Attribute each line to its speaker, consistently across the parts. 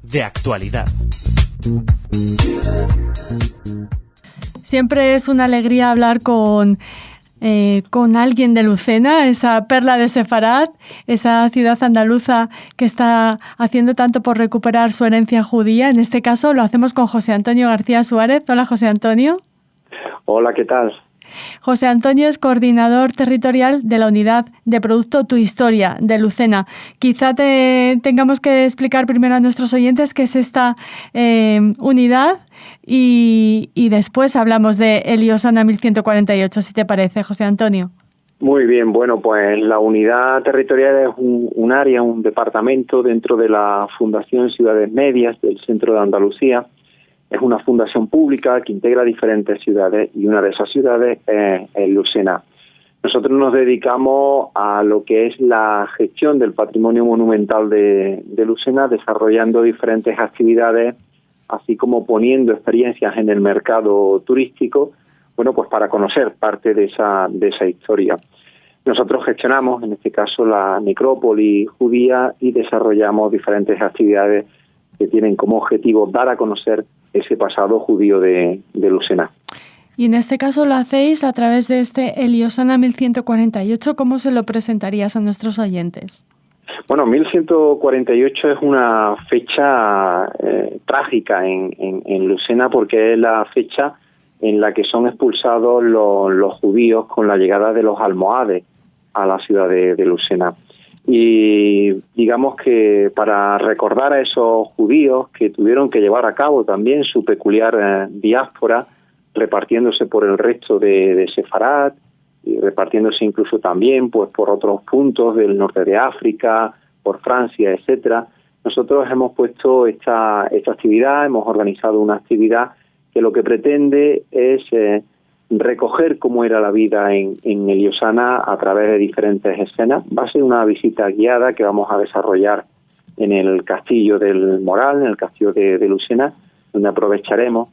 Speaker 1: De actualidad.
Speaker 2: Siempre es una alegría hablar con alguien de Lucena, esa perla de Sefarad, esa ciudad andaluza que está haciendo tanto por recuperar su herencia judía. En este caso lo hacemos con José Antonio García Suárez. Hola, José Antonio.
Speaker 3: Hola, ¿qué tal?
Speaker 2: José Antonio es coordinador territorial de la unidad de producto Tu Historia de Lucena. Quizá tengamos que explicar primero a nuestros oyentes qué es esta unidad y después hablamos de Eliosana 1148, si te parece, José Antonio.
Speaker 3: Muy bien, bueno, pues la unidad territorial es un área, un departamento dentro de la Fundación Ciudades Medias del centro de Andalucía. Es una fundación pública que integra diferentes ciudades y una de esas ciudades es Lucena. Nosotros nos dedicamos a lo que es la gestión del patrimonio monumental de Lucena, desarrollando diferentes actividades, así como poniendo experiencias en el mercado turístico, bueno, pues para conocer parte de esa historia. Nosotros gestionamos, en este caso, la necrópolis judía y desarrollamos diferentes actividades que tienen como objetivo dar a conocer ese pasado judío de Lucena.
Speaker 2: Y en este caso lo hacéis a través de este Eliosana 1148. ¿Cómo se lo presentarías a nuestros oyentes?
Speaker 3: Bueno, 1148 es una fecha trágica en Lucena porque es la fecha en la que son expulsados los judíos con la llegada de los almohades a la ciudad de Lucena. Y digamos que para recordar a esos judíos que tuvieron que llevar a cabo también su peculiar diáspora, repartiéndose por el resto de Sefarad y repartiéndose incluso también pues por otros puntos del norte de África, por Francia, etcétera. Nosotros hemos puesto esta actividad, hemos organizado una actividad que lo que pretende es recoger cómo era la vida en Eliosana a través de diferentes escenas. Va a ser una visita guiada que vamos a desarrollar en el Castillo del Moral, en el Castillo de Lucena, donde aprovecharemos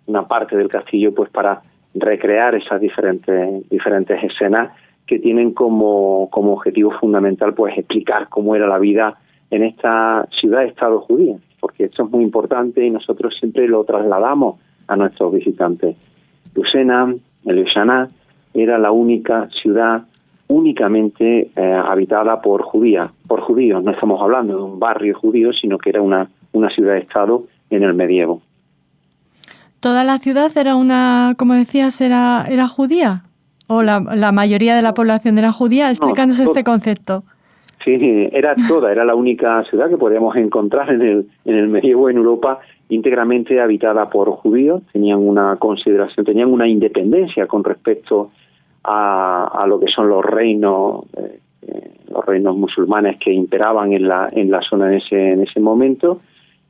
Speaker 3: una parte del castillo pues para recrear esas diferentes escenas que tienen como objetivo fundamental pues explicar cómo era la vida en esta ciudad-estado judía, porque esto es muy importante y nosotros siempre lo trasladamos a nuestros visitantes. Lucena, Eliosana, era la única ciudad únicamente habitada por judíos. No estamos hablando de un barrio judío, sino que era una ciudad-estado en el medievo.
Speaker 2: ¿Toda la ciudad era como decías, era judía? ¿O la mayoría de la población era judía? Explícanos este concepto.
Speaker 3: Sí, era la única ciudad que podíamos encontrar en el medievo en Europa íntegramente habitada por judíos. Tenían una independencia con respecto a lo que son los reinos musulmanes que imperaban en la zona en ese momento.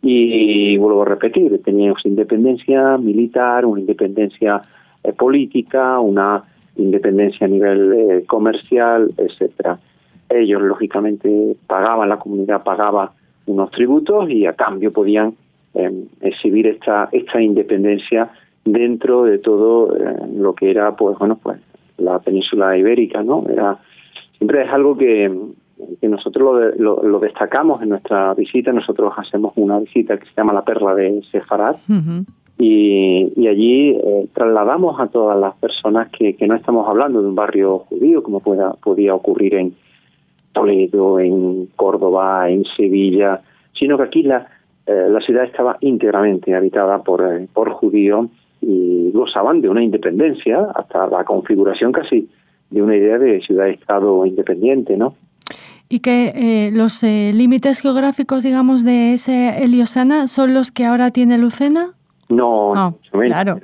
Speaker 3: Y vuelvo a repetir, tenían su independencia militar, una independencia política, una independencia a nivel comercial, etcétera. Ellos, lógicamente, la comunidad pagaba unos tributos y a cambio podían exhibir esta independencia dentro de todo lo que era pues la península ibérica, ¿no? Siempre es algo que nosotros lo destacamos en nuestra visita. Nosotros hacemos una visita que se llama la Perla de Sefarad. Uh-huh. Y allí trasladamos a todas las personas que no estamos hablando de un barrio judío como podía ocurrir en Toledo, en Córdoba, en Sevilla, sino que aquí la ciudad estaba íntegramente habitada por judíos y gozaban de una independencia, hasta la configuración casi de una idea de ciudad-estado independiente, ¿no?
Speaker 2: ¿Y que los límites geográficos, digamos, de ese Eliosana son los que ahora tiene Lucena?
Speaker 3: No, mucho menos. Claro.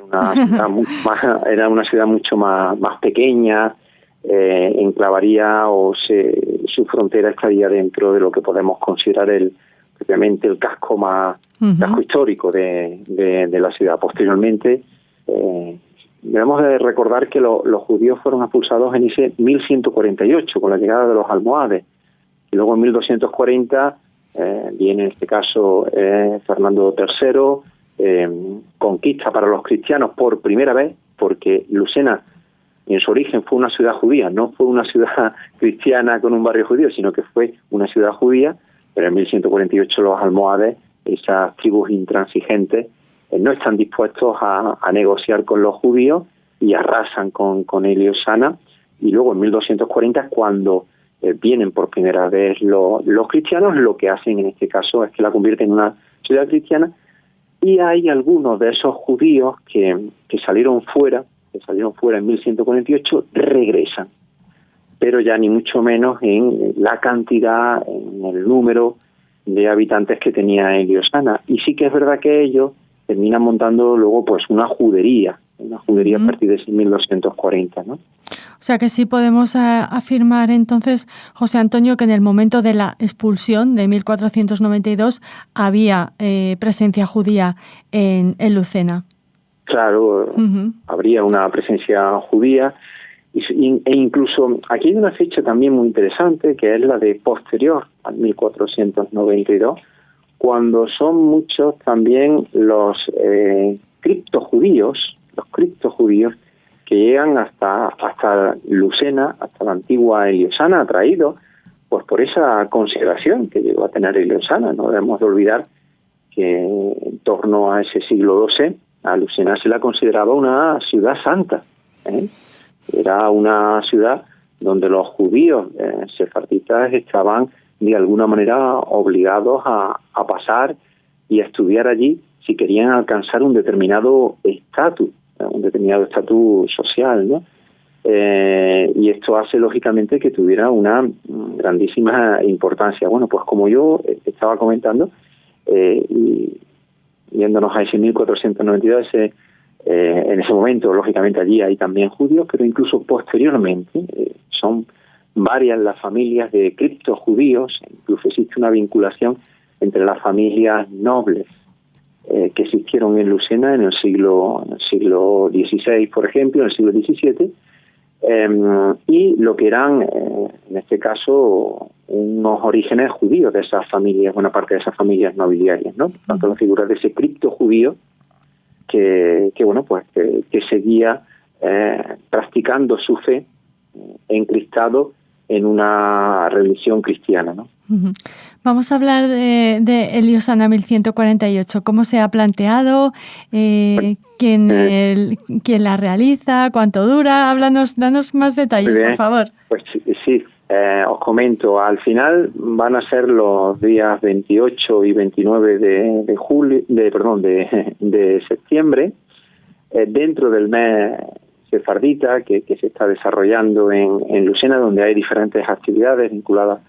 Speaker 3: Era una ciudad mucho más pequeña, enclavaría su frontera estaría dentro de lo que podemos considerar propiamente el casco casco histórico de la ciudad. Posteriormente, debemos de recordar que los judíos fueron expulsados en ese 1148 con la llegada de los almohades. Y luego en 1240 viene en este caso Fernando III, conquista para los cristianos por primera vez, porque Lucena en su origen fue una ciudad judía, no fue una ciudad cristiana con un barrio judío, sino que fue una ciudad judía, pero en 1148 los almohades, esas tribus intransigentes, no están dispuestos a negociar con los judíos y arrasan con Heliosana. Y luego en 1240, cuando vienen por primera vez los cristianos, lo que hacen en este caso es que la convierten en una ciudad cristiana. Y hay algunos de esos judíos que salieron fuera en 1148, regresan, pero ya ni mucho menos en la cantidad, en el número de habitantes que tenía Heliosana. Y sí que es verdad que ellos terminan montando luego pues una judería a partir de 1240, ¿no?
Speaker 2: O sea que sí podemos afirmar entonces, José Antonio, que en el momento de la expulsión de 1492 había presencia judía en Lucena.
Speaker 3: Claro, habría una presencia judía e incluso aquí hay una fecha también muy interesante, que es la de posterior al 1492, cuando son muchos también los criptojudíos que llegan hasta Lucena, hasta la antigua Heliosana, atraídos pues por esa consideración que llegó a tener Heliosana. No debemos de olvidar que en torno a ese siglo XII a Lucena se la consideraba una ciudad santa, ¿eh? Era una ciudad donde los judíos sefarditas estaban de alguna manera obligados a pasar y a estudiar allí si querían alcanzar un determinado estatus social, ¿no? Y esto hace lógicamente que tuviera una grandísima importancia. Bueno, pues como yo estaba comentando, y yéndonos a ese 1492, en ese momento, lógicamente, allí hay también judíos, pero incluso posteriormente son varias las familias de criptojudíos. Incluso existe una vinculación entre las familias nobles que existieron en Lucena en el siglo XVI, por ejemplo, en el siglo XVII, y lo que eran, en este caso, unos orígenes judíos de esas familias, buena parte de esas familias nobiliarias, ¿no? Tanto la figura de ese criptojudío que seguía practicando su fe encristado en una religión cristiana, ¿no?
Speaker 2: Vamos a hablar de Heliosana 1148. ¿Cómo se ha planteado? ¿Quién la realiza? ¿Cuánto dura? Danos más detalles, por favor.
Speaker 3: Pues sí, os comento. Al final van a ser los días 28 y 29 de septiembre, dentro del mes sefardita que se está desarrollando en Lucena, donde hay diferentes actividades vinculadas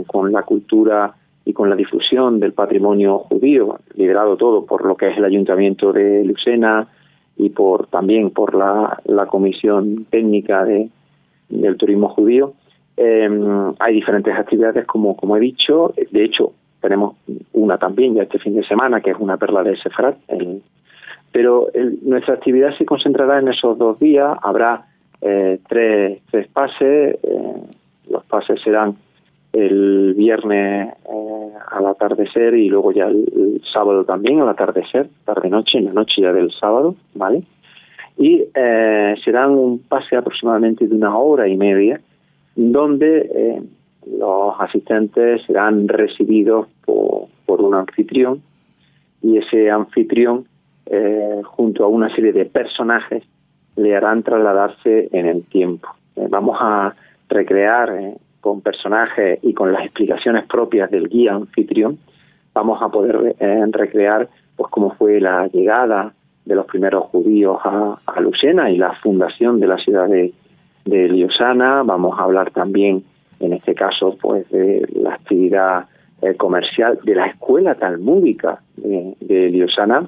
Speaker 3: con la cultura y con la difusión del patrimonio judío, liderado todo por lo que es el Ayuntamiento de Lucena y también por la Comisión Técnica del Turismo Judío. Hay diferentes actividades, como he dicho. De hecho, tenemos una también ya este fin de semana, que es una perla de Sefarat. Pero nuestra actividad se concentrará en esos 2 días. Habrá tres pases. Los pases serán el viernes al atardecer y luego ya el sábado también al atardecer, tarde-noche, en la noche ya del sábado, ¿vale? Y serán un pase aproximadamente de 1 hora y media, donde los asistentes serán recibidos por un anfitrión, y ese anfitrión, junto a una serie de personajes, le harán trasladarse en el tiempo. Vamos a recrear con personajes y con las explicaciones propias del guía anfitrión, vamos a poder recrear pues cómo fue la llegada de los primeros judíos a Lucena y la fundación de la ciudad de Heliosana. Vamos a hablar también, en este caso, pues de la actividad comercial de la escuela talmúdica de Heliosana,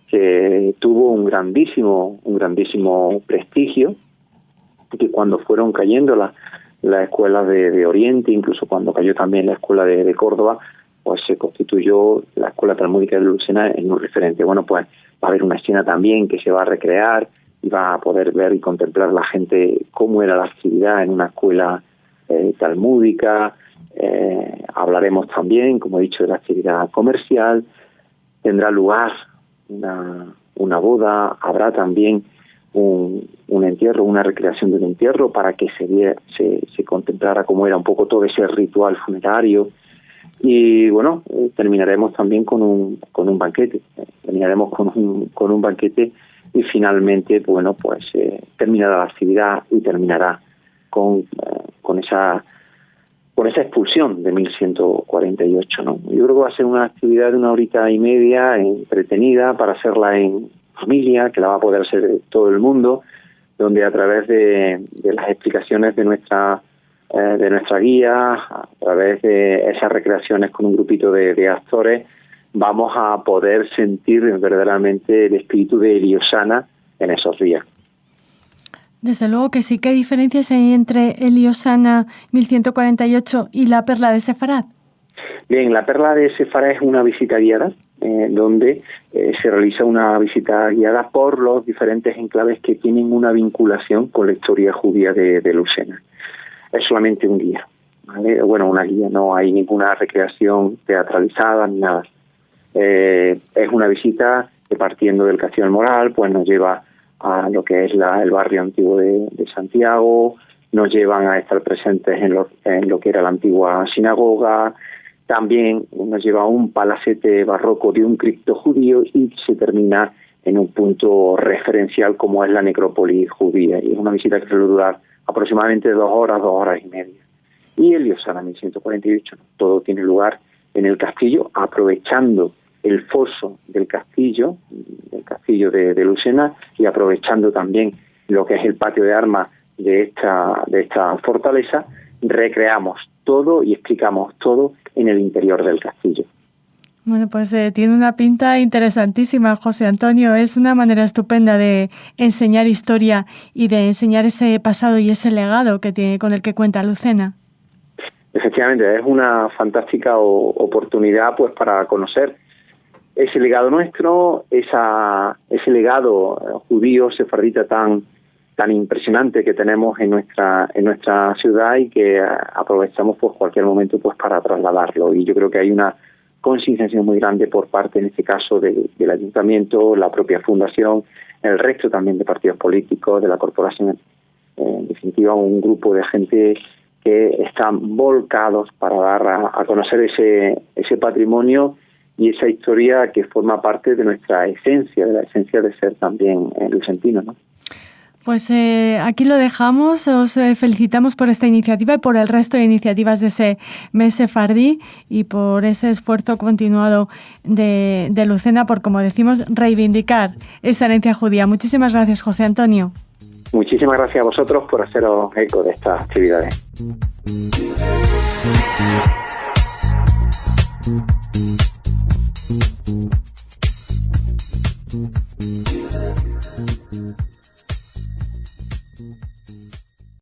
Speaker 3: que tuvo un grandísimo prestigio, que cuando fueron cayendo las escuelas de Oriente, incluso cuando cayó también la escuela de Córdoba, pues se constituyó la escuela talmúdica de Lucena en un referente. Bueno, pues va a haber una escena también que se va a recrear y va a poder ver y contemplar la gente cómo era la actividad en una escuela talmúdica. Hablaremos también, como he dicho, de la actividad comercial. Tendrá lugar una boda, habrá también un entierro, una recreación de un entierro para que se contemplara cómo era un poco todo ese ritual funerario. Y bueno, terminaremos también con un banquete. Terminaremos con un banquete y finalmente, bueno, pues terminará la actividad y terminará con esa expulsión de 1148, ¿no? Yo creo que va a ser una actividad de 1 horita y media, entretenida, para hacerla en familia, que la va a poder hacer todo el mundo, donde a través de las explicaciones de nuestra guía, a través de esas recreaciones con un grupito de actores, vamos a poder sentir verdaderamente el espíritu de Eliosana en esos días.
Speaker 2: Desde luego que sí. ¿Qué diferencias hay entre Eliosana 1148 y la Perla de Sefarad?
Speaker 3: Bien, la Perla de Sefarad es una visita guiada, donde se realiza una visita guiada por los diferentes enclaves que tienen una vinculación con la historia judía de Lucena. Es solamente un guía, ¿vale? Bueno, una guía, no hay ninguna recreación teatralizada ni nada. Es una visita que, partiendo del Castillo del Moral, pues nos lleva a lo que es el barrio antiguo de Santiago, nos llevan a estar presentes en lo que era la antigua sinagoga, también nos lleva a un palacete barroco de un cripto judío y se termina en un punto referencial como es la necrópolis judía. Y es una visita que suele durar aproximadamente 2 horas y media. Y Eliosana 1148, todo tiene lugar en el castillo, aprovechando el foso del castillo de Lucena, y aprovechando también lo que es el patio de armas de esta fortaleza. Recreamos todo y explicamos todo en el interior del castillo.
Speaker 2: Bueno, pues tiene una pinta interesantísima, José Antonio. Es una manera estupenda de enseñar historia y de enseñar ese pasado y ese legado con el que cuenta Lucena.
Speaker 3: Efectivamente, es una fantástica oportunidad, pues, para conocer ese legado nuestro, ese legado judío sefardita tan impresionante que tenemos en nuestra ciudad, y que aprovechamos pues cualquier momento pues para trasladarlo. Y yo creo que hay una concienciación muy grande por parte, en este caso, del ayuntamiento, la propia fundación, el resto también de partidos políticos, de la corporación, en definitiva un grupo de gente que están volcados para dar a conocer ese patrimonio y esa historia que forma parte de nuestra esencia, de la esencia de ser también lucentino, ¿no?
Speaker 2: Pues aquí lo dejamos. Os felicitamos por esta iniciativa y por el resto de iniciativas de ese mes sefardí, y por ese esfuerzo continuado de Lucena por, como decimos, reivindicar esa herencia judía. Muchísimas gracias, José Antonio.
Speaker 3: Muchísimas gracias a vosotros por haceros eco de estas actividades.